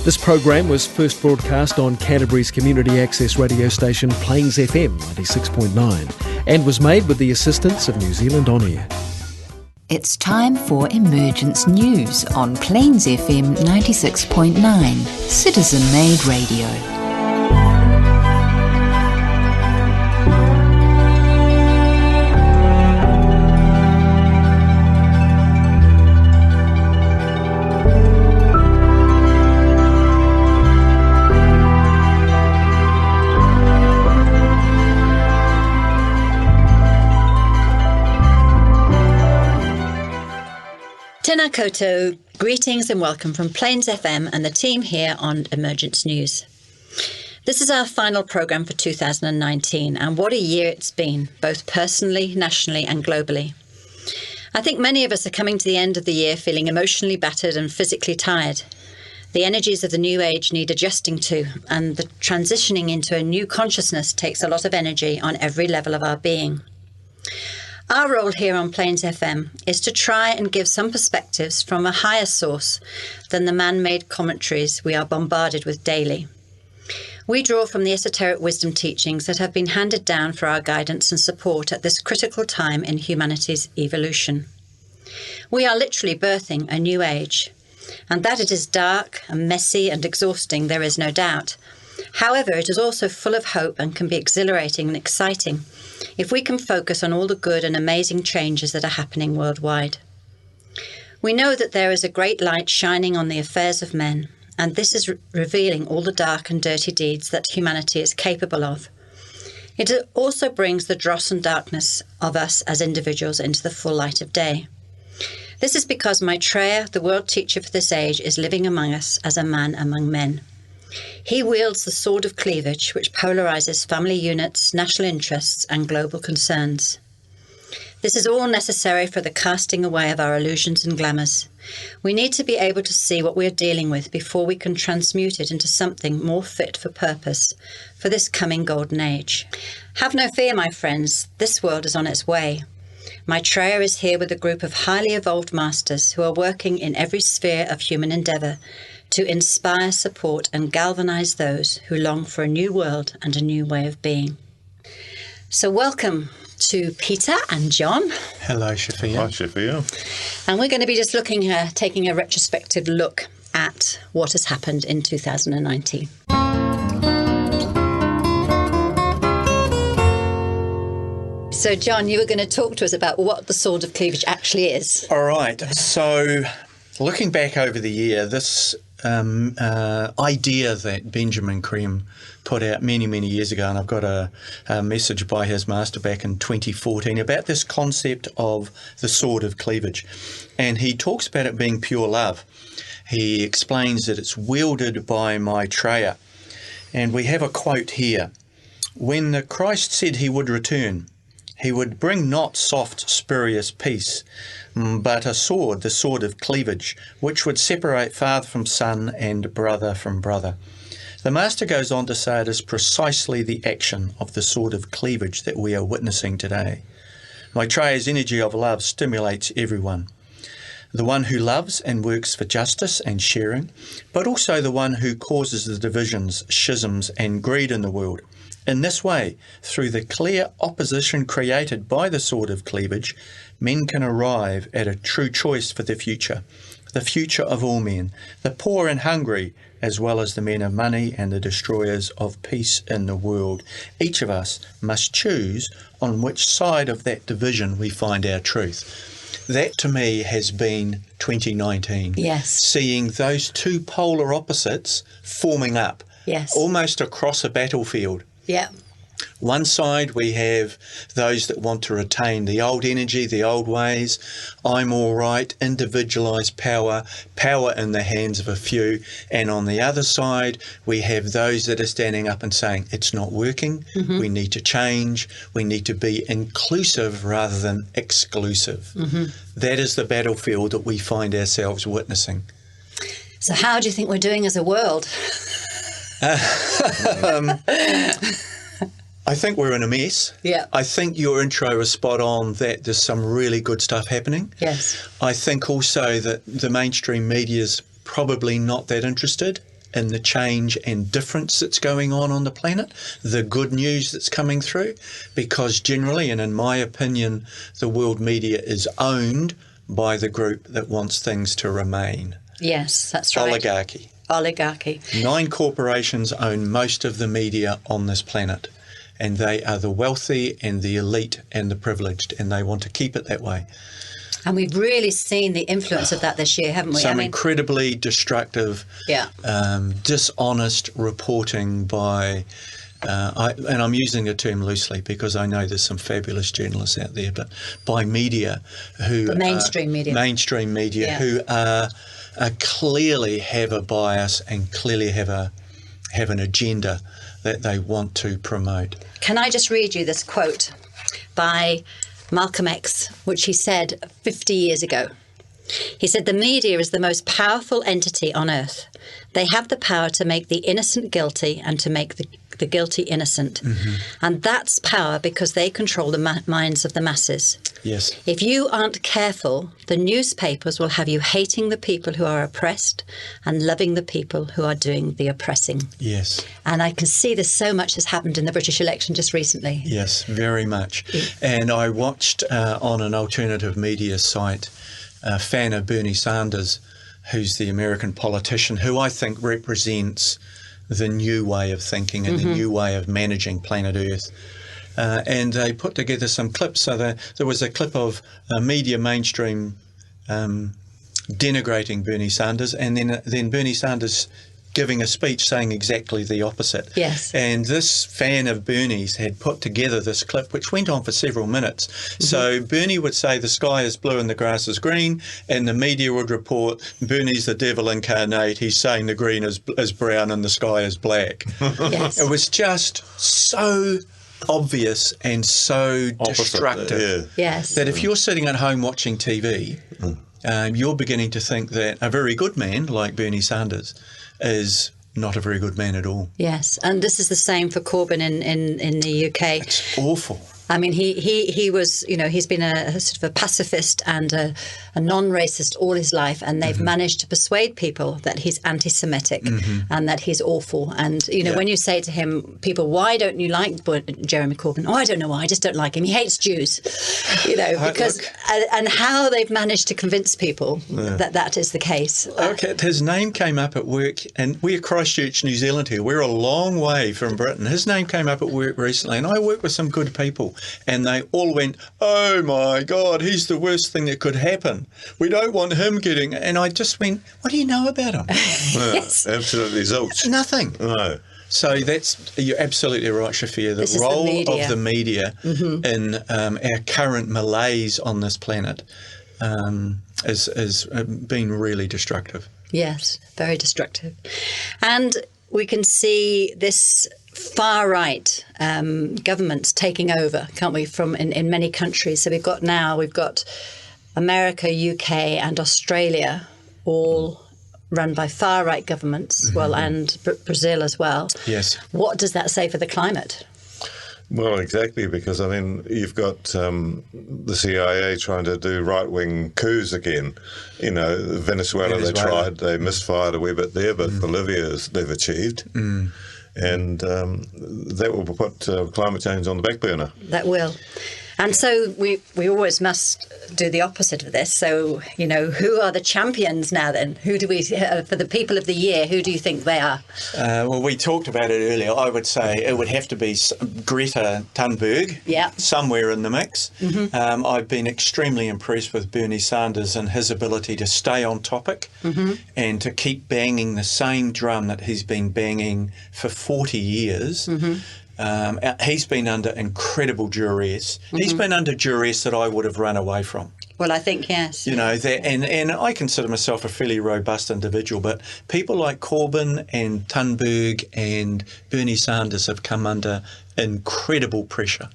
This program was first broadcast on Canterbury's community access radio station Plains FM 96.9 and was made with the assistance of New Zealand On Air. It's time for Emergence News on Plains FM 96.9, citizen-made radio. Tēnā koutou, greetings and welcome from Plains FM and the team here on Emergence News. This is our final programme for 2019, and what a year it's been, both personally, nationally and globally. I think many of us are coming to the end of the year feeling emotionally battered and physically tired. The energies of the new age need adjusting to, and the transitioning into a new consciousness takes a lot of energy on every level of our being. Our role here on Plains FM is to try and give some perspectives from a higher source than the man-made commentaries we are bombarded with daily. We draw from the esoteric wisdom teachings that have been handed down for our guidance and support at this critical time in humanity's evolution. We are literally birthing a new age, and that it is dark and messy and exhausting, there is no doubt. However, it is also full of hope and can be exhilarating and exciting if we can focus on all the good and amazing changes that are happening worldwide. We know that there is a great light shining on the affairs of men, and this is revealing all the dark and dirty deeds that humanity is capable of. It also brings the dross and darkness of us as individuals into the full light of day. This is because Maitreya, the world teacher for this age, is living among us as a man among men. He wields the sword of cleavage, which polarizes family units, national interests, and global concerns. This is all necessary for the casting away of our illusions and glamours. We need to be able to see what we are dealing with before we can transmute it into something more fit for purpose for this coming golden age. Have no fear, my friends, this world is on its way. Maitreya is here with a group of highly evolved masters who are working in every sphere of human endeavour to inspire, support and galvanise those who long for a new world and a new way of being. So welcome to Peter and John. Hello, Shafia. Hi, Shafia. And we're going to be just taking a retrospective look at what has happened in 2019. So, John, you were going to talk to us about what the sword of cleavage actually is. All right. So, looking back over the year, this idea that Benjamin Creme put out many, many years ago, and I've got a message by his master back in 2014 about this concept of the sword of cleavage. And he talks about it being pure love. He explains that it's wielded by Maitreya. And we have a quote here. When the Christ said he would return, he would bring not soft, spurious peace, but a sword, the sword of cleavage, which would separate father from son and brother from brother. The Master goes on to say it is precisely the action of the sword of cleavage that we are witnessing today. Maitreya's energy of love stimulates everyone. The one who loves and works for justice and sharing, but also the one who causes the divisions, schisms and greed in the world. In this way, through the clear opposition created by the sword of cleavage, men can arrive at a true choice for the future of all men, the poor and hungry, as well as the men of money and the destroyers of peace in the world. Each of us must choose on which side of that division we find our truth. That to me has been 2019. Yes. Seeing those two polar opposites forming up. Yes. Almost across a battlefield. Yeah. One side we have those that want to retain the old energy, the old ways, I'm all right, individualised power, power in the hands of a few. And on the other side, we have those that are standing up and saying, it's not working, we need to change, we need to be inclusive rather than exclusive. That is the battlefield that we find ourselves witnessing. So how do you think we're doing as a world? I think we're in a mess. Yeah. I think your intro was spot on that there's some really good stuff happening. Yes. I think also that the mainstream media is probably not that interested. in the change and difference that's going on the planet, the good news that's coming through, because generally, and in my opinion, the world media is owned by the group that wants things to remain. Yes, that's right. Oligarchy. 9 corporations own most of the media on this planet, and they are the wealthy and the elite and the privileged, and they want to keep it that way. And we've really seen the influence of that this year, haven't we? Some incredibly destructive, dishonest reporting by, and I'm using the term loosely because I know there's some fabulous journalists out there, but by media who... The mainstream media. Mainstream media who clearly have a bias and clearly have an agenda that they want to promote. Can I just read you this quote by Malcolm X, which he said 50 years ago? He said, "The media is the most powerful entity on earth. They have the power to make the innocent guilty and to make the guilty innocent. Mm-hmm. And that's power because they control the minds of the masses. Yes. If you aren't careful, the newspapers will have you hating the people who are oppressed and loving the people who are doing the oppressing." Yes. And I can see this so much has happened in the British election just recently. Yes, very much. And I watched on an alternative media site a fan of Bernie Sanders, who's the American politician, who I think represents the new way of thinking and the new way of managing planet Earth. And they put together some clips. So there was a clip of media mainstream denigrating Bernie Sanders, and then Bernie Sanders giving a speech saying exactly the opposite. Yes. And this fan of Bernie's had put together this clip, which went on for several minutes. Mm-hmm. So Bernie would say the sky is blue and the grass is green, and the media would report Bernie's the devil incarnate. He's saying the green is brown and the sky is black. Yes. It was just so obvious and so destructive that if you're sitting at home watching TV, you're beginning to think that a very good man like Bernie Sanders is not a very good man at all. Yes, and this is the same for Corbyn in the UK. It's awful. I mean, he was, he's been a sort of a pacifist and a non-racist all his life, and they've managed to persuade people that he's anti-Semitic and that he's awful. And, when you say to him, people, why don't you like Jeremy Corbyn? Oh, I don't know why, I just don't like him. He hates Jews, because, and how they've managed to convince people that is the case. Okay, his name came up at work, and we're Christchurch, New Zealand here. We're a long way from Britain. His name came up at work recently, and I work with some good people. And they all went, "Oh my God, he's the worst thing that could happen. We don't want him getting..." And I just went, what do you know about him? Yes. Absolutely zilch. Nothing. No. So you're absolutely right, Shafir. The role of the media in our current malaise on this planet has been really destructive. Yes, very destructive. And we can see this far-right governments taking over, can't we, from in many countries. So we've got America, UK and Australia all run by far-right governments, and Brazil as well. Yes. What does that say for the climate? Well, exactly, because, you've got the CIA trying to do right-wing coups again. Venezuela, they tried, they misfired a wee bit there, but Bolivia they've achieved. And that will put climate change on the back burner. That will. And so we always must do the opposite of this. So, who are the champions now then? Who do we, for the people of the year, who do you think they are? Well, we talked about it earlier. I would say it would have to be Greta Thunberg, somewhere in the mix. I've been extremely impressed with Bernie Sanders and his ability to stay on topic and to keep banging the same drum that he's been banging for 40 years. He's been under incredible duress. He's been under duress that I would have run away from. Well, I think, yes. And I consider myself a fairly robust individual, but people like Corbyn and Thunberg and Bernie Sanders have come under incredible pressure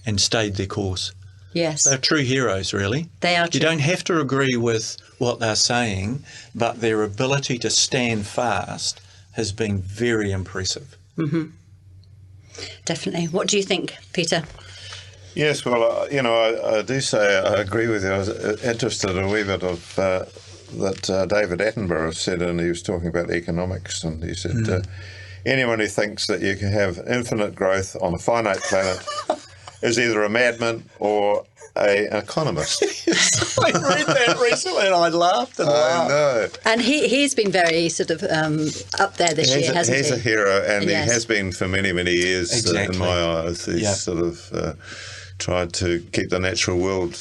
and stayed their course. Yes. They're true heroes, really. They are true. You don't have to agree with what they're saying, but their ability to stand fast has been very impressive. Definitely. What do you think, Peter? Yes, well, I do say I agree with you. I was interested in a wee bit of that David Attenborough said, and he was talking about economics, and he said, anyone who thinks that you can have infinite growth on a finite planet is either a madman or an economist. I read that recently and I laughed and laughed. I know. And he's been very sort of up there this year, hasn't he? He's a hero, and Yes. he has been for many, many years. Exactly. In my eyes, he's sort of tried to keep the natural world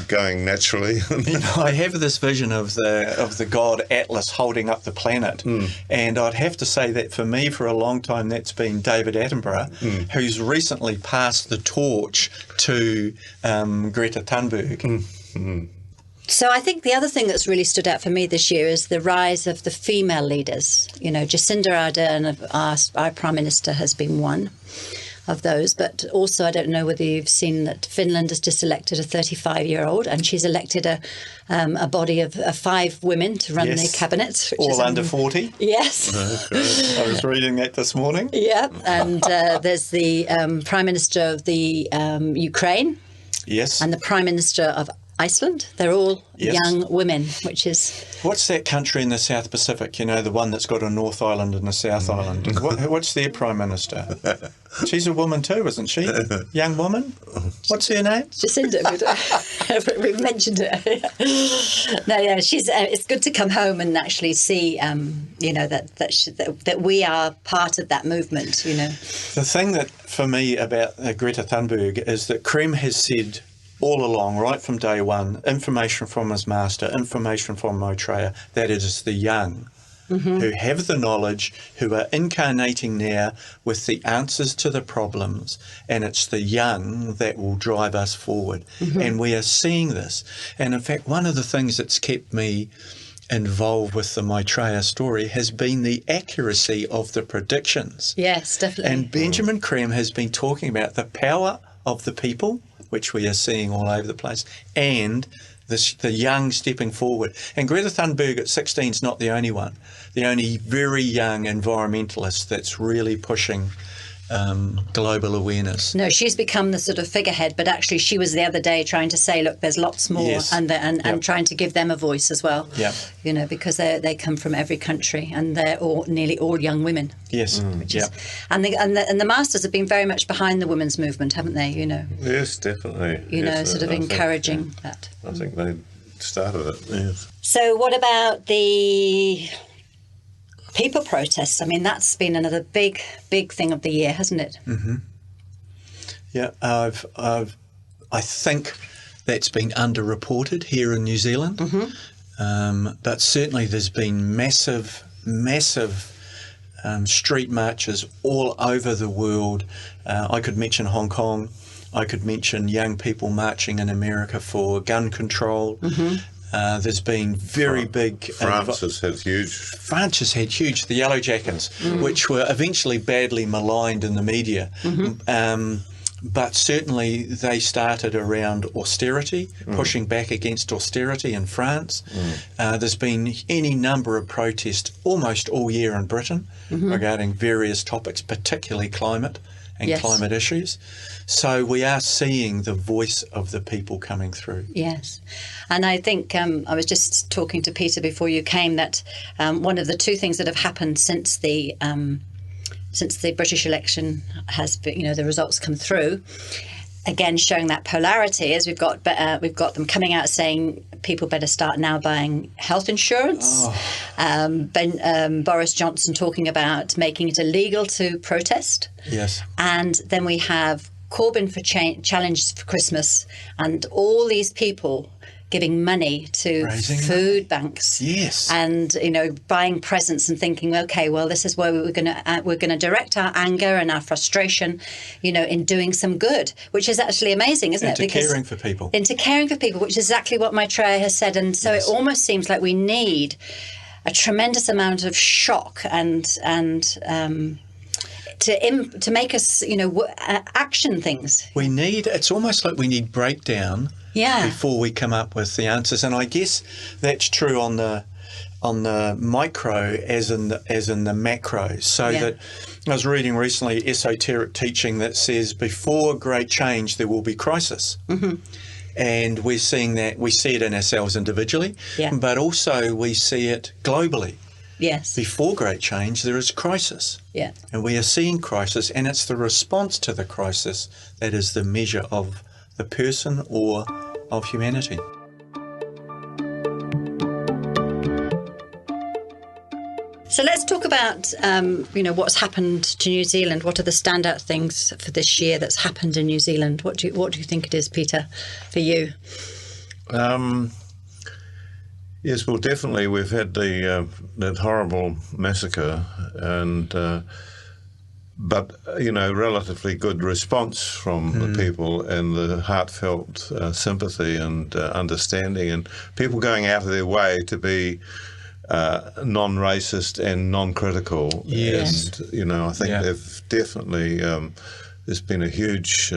going naturally. You know, I have this vision of the god Atlas holding up the planet, and I'd have to say that for me, for a long time, that's been David Attenborough, who's recently passed the torch to Greta Thunberg. So I think the other thing that's really stood out for me this year is the rise of the female leaders. You know, Jacinda Ardern, our Prime Minister, has been one of those, but also I don't know whether you've seen that Finland has just elected a 35-year-old, and she's elected a body of 5 women to run the cabinet. Which All is under 40. Yes. I was reading that this morning. Yeah, and there's the Prime Minister of the Ukraine. Yes. And the Prime Minister of Iceland. They're all young women, which is... What's that country in the South Pacific, you know, the one that's got a North Island and a South Island? What's their Prime Minister? She's a woman too, isn't she? Young woman? What's her name? Jacinda. We've mentioned her. No, yeah, she's. It's good to come home and actually see, you know, that we are part of that movement, you know. The thing that, for me, about Greta Thunberg is that Krem has said all along, right from day one, information from his master, information from Maitreya, that it is the young who have the knowledge, who are incarnating now with the answers to the problems, and it's the young that will drive us forward. And we are seeing this. And in fact, one of the things that's kept me involved with the Maitreya story has been the accuracy of the predictions. Yes, definitely. And Benjamin Krem has been talking about the power of the people, which we are seeing all over the place, and the young stepping forward. And Greta Thunberg at 16 is not the only one, the only very young environmentalist that's really pushing global awareness. No, she's become the sort of figurehead, but actually she was the other day trying to say, look, there's lots more, and trying to give them a voice as well. Yeah, you know, because they come from every country, and they're nearly all young women. Yes, and the masters have been very much behind the women's movement, haven't they? You know. Yes, definitely. You know, sort of encouraging that. I think they started it. Yes. So, what about the people protests? I mean, that's been another big thing of the year, hasn't it? Yeah, I think that's been underreported here in New Zealand, but certainly there's been massive street marches all over the world. I could mention Hong Kong. I could mention young people marching in America for gun control. There's been very big... France has had huge. France has had huge. The Yellow Jackets, which were eventually badly maligned in the media. But certainly they started around austerity, pushing back against austerity in France. There's been any number of protests almost all year in Britain regarding various topics, particularly climate and climate issues. So we are seeing the voice of the people coming through. Yes. And I think I was just talking to Peter before you came that one of the two things that have happened since the British election has been, you know, the results come through, again showing that polarity, is we've got them coming out saying people better start now buying health insurance. Boris Johnson talking about making it illegal to protest. Yes. And then we have Corbyn for Challenge for Christmas, and all these people giving money to food banks. Yes. And, you know, buying presents and thinking, okay, well, this is where we're going to direct our anger and our frustration, you know, in doing some good, which is actually amazing, isn't it? Into caring for people. Into caring for people, which is exactly what Maitreya has said. And so it almost seems like we need a tremendous amount of shock and to make us, you know, action things. It's almost like we need breakdown before we come up with the answers. And I guess that's true on the micro as in the macro. So that I was reading recently esoteric teaching that says before great change there will be crisis. And we're seeing that, we see it in ourselves individually, but also we see it globally. Yes. Before great change, there is crisis. Yeah. And we are seeing crisis, and it's the response to the crisis that is the measure of the person or of humanity. So let's talk about, what's happened to New Zealand. What are the standout things for this year that's happened in New Zealand? What do you think it is, Peter, for you? Yes, well, definitely we've had that horrible massacre, and but relatively good response from the people, and the heartfelt sympathy and understanding, and people going out of their way to be non-racist and non-critical. Yes. And I think they've definitely. There's been a huge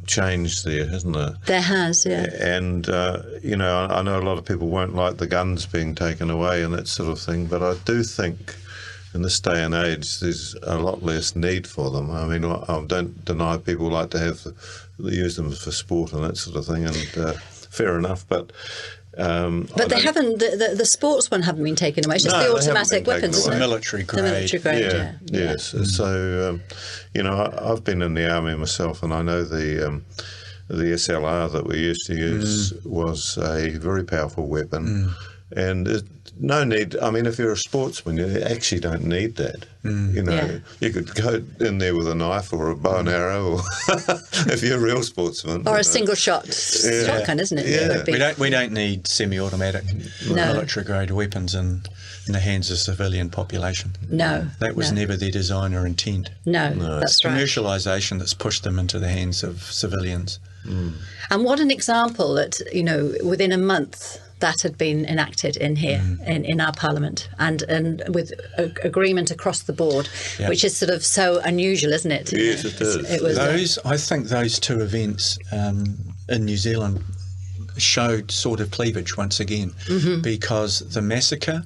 change there, hasn't there? There has, yeah. And, I know a lot of people won't like the guns being taken away and that sort of thing, but I do think in this day and age there's a lot less need for them. I mean, I don't deny people like to use them for sport and that sort of thing, and fair enough, but... but they haven't. The sports one haven't been taken away. It's just the automatic weapons, isn't it? The military grade. The military grade. Yeah. Yes. So, I've been in the army myself, and I know the SLR that we used to use was a very powerful weapon, and no need. I mean, if you're a sportsman, you actually don't need that. You could go in there with a knife or a bow and arrow, or if you're a real sportsman, or a single shot shotgun, isn't it? Yeah. We don't need semi-automatic military grade weapons in the hands of civilian population. No, that was never their design or intent. No, that's it's commercialisation that's pushed them into the hands of civilians. And what an example that within a month that had been enacted in here in our Parliament, and with agreement across the board, which is sort of so unusual, isn't it? Yes, it is. It was I think those two events in New Zealand showed sort of cleavage once again, because the massacre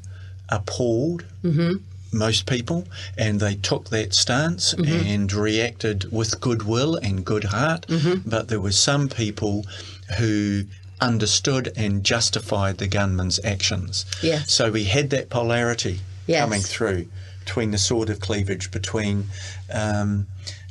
appalled most people, and they took that stance and reacted with goodwill and good heart, but there were some people who understood and justified the gunman's actions. Yes. So we had that polarity coming through between the sort of cleavage between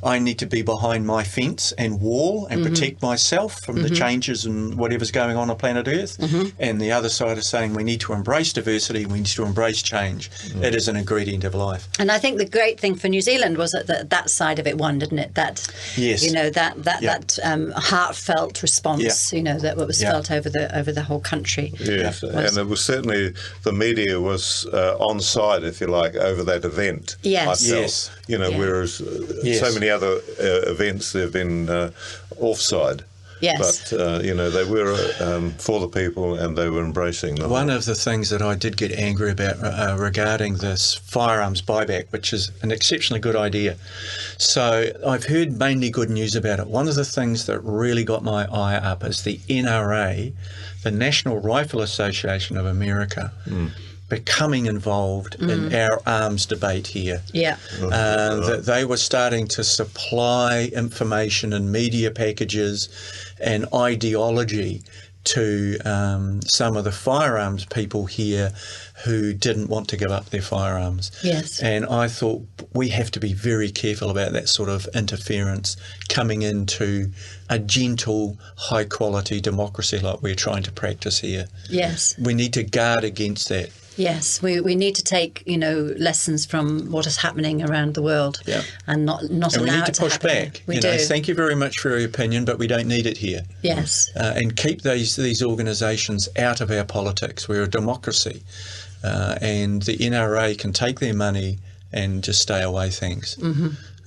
I need to be behind my fence and wall and protect myself from the changes and whatever's going on planet Earth, and the other side is saying we need to embrace diversity, we need to embrace change. It is an ingredient of life. And I think the great thing for New Zealand was that side of it won, didn't it? That that heartfelt response, that was felt over the whole country. Yes, and it was certainly, the media was on side, if you like, over that event. Yes. I felt. Whereas so many other events, they've been offside. Yes. But, they were for the people, and they were embracing them. One of the things that I did get angry about regarding this firearms buyback, which is an exceptionally good idea. So I've heard mainly good news about it. One of the things that really got my eye up is the NRA, the National Rifle Association of America, becoming involved in our arms debate here. Yeah. That they were starting to supply information and media packages and ideology to some of the firearms people here who didn't want to give up their firearms. Yes. And I thought we have to be very careful about that sort of interference coming into a gentle, high-quality democracy like we're trying to practice here. Yes. We need to guard against that. Yes, we need to take lessons from what is happening around the world, and not allow it to happen. We need to push back. We do. Thank you very much for your opinion, but we don't need it here. Yes, and keep these organisations out of our politics. We're a democracy, and the NRA can take their money and just stay away. Thanks.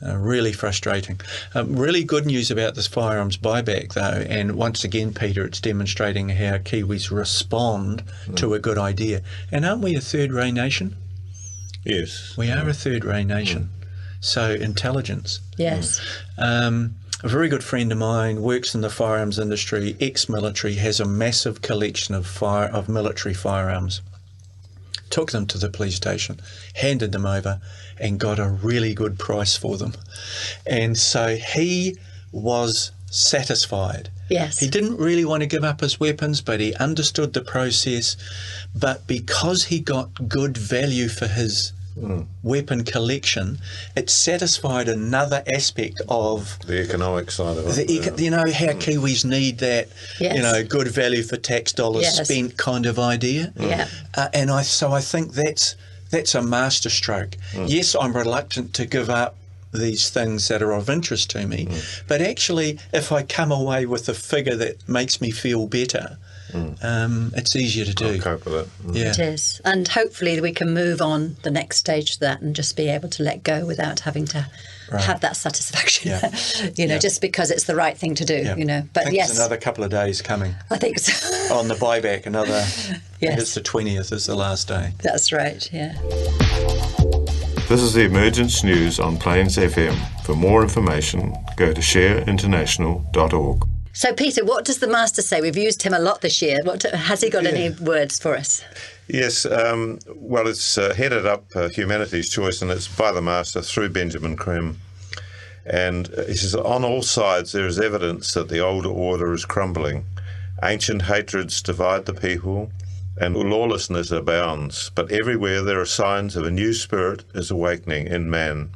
Really frustrating. Really good news about this firearms buyback, though, and once again, Peter, it's demonstrating how Kiwis respond to a good idea. And aren't we a third-ray nation? Yes. We are a third-ray nation. So, intelligence. Yes. A very good friend of mine works in the firearms industry, ex-military, has a massive collection of military firearms. Took them to the police station, handed them over, and got a really good price for them. And so he was satisfied. Yes. He didn't really want to give up his weapons, but he understood the process. But because he got good value for his weapon collection, it satisfied another aspect of the economic side of it. You know how Kiwis need that, Yes. good value for tax dollars spent kind of idea. Yeah. And I think that's a masterstroke. Yes, I'm reluctant to give up these things that are of interest to me, but actually, if I come away with a figure that makes me feel better, it's easier to do. I'll cope with it. Yeah. It is. And hopefully we can move on the next stage to that and just be able to let go without having to have that satisfaction, just because it's the right thing to do, But I think yes. there's another couple of days coming. I think so. On the buyback, I think it's the 20th is the last day. That's right, yeah. This is the Emergence News on Plains FM. For more information, go to shareinternational.org. So, Peter, what does the Master say? We've used him a lot this year. Has he got any words for us? Yes, well, it's headed up Humanity's Choice, and it's by the Master through Benjamin Creme. And he says, on all sides there is evidence that the old order is crumbling. Ancient hatreds divide the people, and lawlessness abounds. But everywhere there are signs of a new spirit is awakening in man.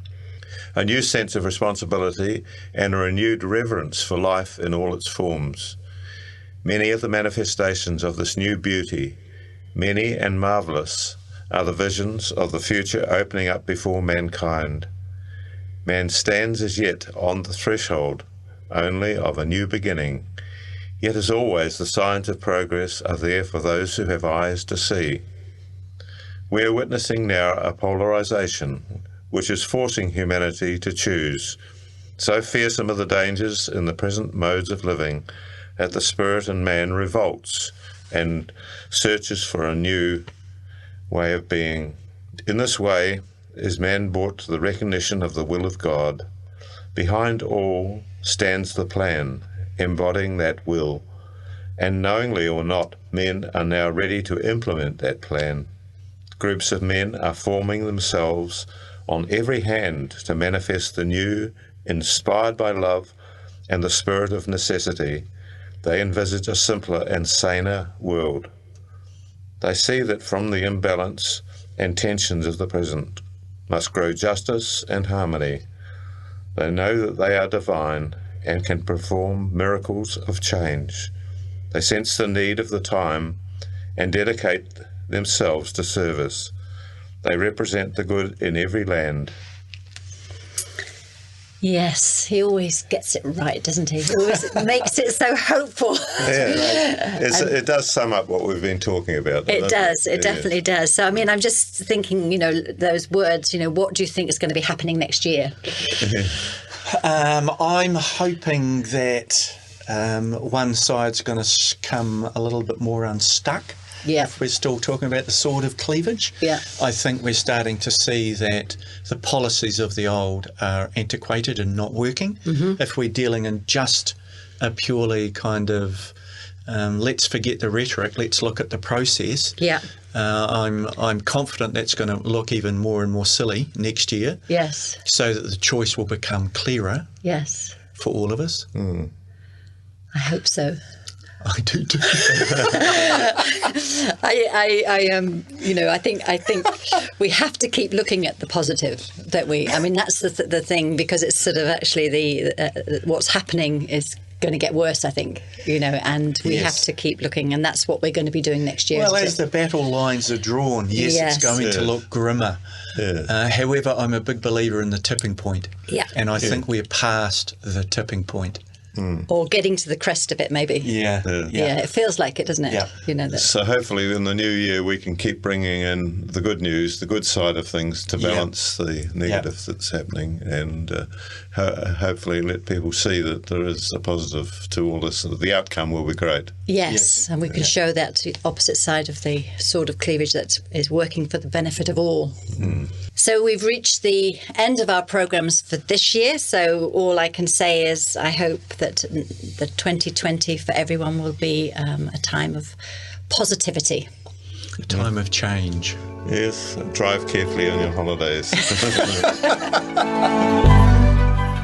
A new sense of responsibility and a renewed reverence for life in all its forms. Many of the manifestations of this new beauty, many and marvellous, are the visions of the future opening up before mankind. Man stands as yet on the threshold only of a new beginning, yet as always the signs of progress are there for those who have eyes to see. We are witnessing now a polarisation which is forcing humanity to choose. So fearsome are the dangers in the present modes of living that the spirit in man revolts and searches for a new way of being. In this way is man brought to the recognition of the will of God. Behind all stands the plan, embodying that will, and knowingly or not, men are now ready to implement that plan. Groups of men are forming themselves on every hand to manifest the new, inspired by love and the spirit of necessity. They envisage a simpler and saner world. They see that from the imbalance and tensions of the present must grow justice and harmony. They know that they are divine and can perform miracles of change. They sense the need of the time and dedicate themselves to service. They represent the good in every land. Yes, he always gets it right, doesn't he? He always makes it so hopeful. Yeah, it does sum up what we've been talking about. It does. It definitely does. So, I mean, I'm just thinking, those words, what do you think is going to be happening next year? I'm hoping that one side's going to come a little bit more unstuck. Yeah. If we're still talking about the sword of cleavage. Yeah. I think we're starting to see that the policies of the old are antiquated and not working. Mm-hmm. If we're dealing in just a purely kind of let's forget the rhetoric, let's look at the process. Yeah. I'm confident that's going to look even more and more silly next year. Yes. So that the choice will become clearer. Yes. For all of us. Mm. I hope so. I do too. I think we have to keep looking at the positive. That's the thing, because it's sort of actually what's happening is going to get worse, I think, and we have to keep looking, and that's what we're going to be doing next year. Well, as the battle lines are drawn, it's going to look grimmer. Yeah. However, I'm a big believer in the tipping point. Yeah. And I think we're past the tipping point. Mm. Or getting to the crest of it, maybe. Yeah. It feels like it, doesn't it? Yeah. So hopefully in the new year we can keep bringing in the good news, the good side of things, to balance the negative that's happening, and hopefully let people see that there is a positive to all this. The outcome will be great. Yes. And we can show that to the opposite side of the sword of cleavage that is working for the benefit of all. Mm. So we've reached the end of our programmes for this year, so all I can say is I hope that the 2020 for everyone will be a time of positivity. A time of change. Yes, drive carefully on your holidays.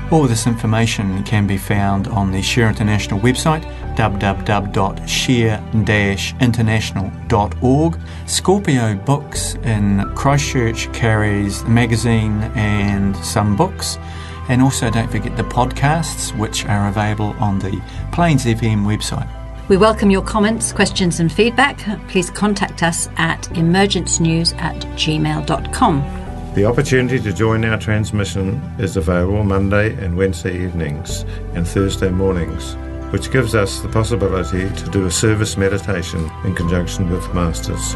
All this information can be found on the Share International website, www.share-international.org. Scorpio Books in Christchurch carries a magazine and some books. And also don't forget the podcasts, which are available on the Plains FM website. We welcome your comments, questions and feedback. Please contact us at emergencenews@gmail.com. The opportunity to join our transmission is available Monday and Wednesday evenings and Thursday mornings, which gives us the possibility to do a service meditation in conjunction with Masters.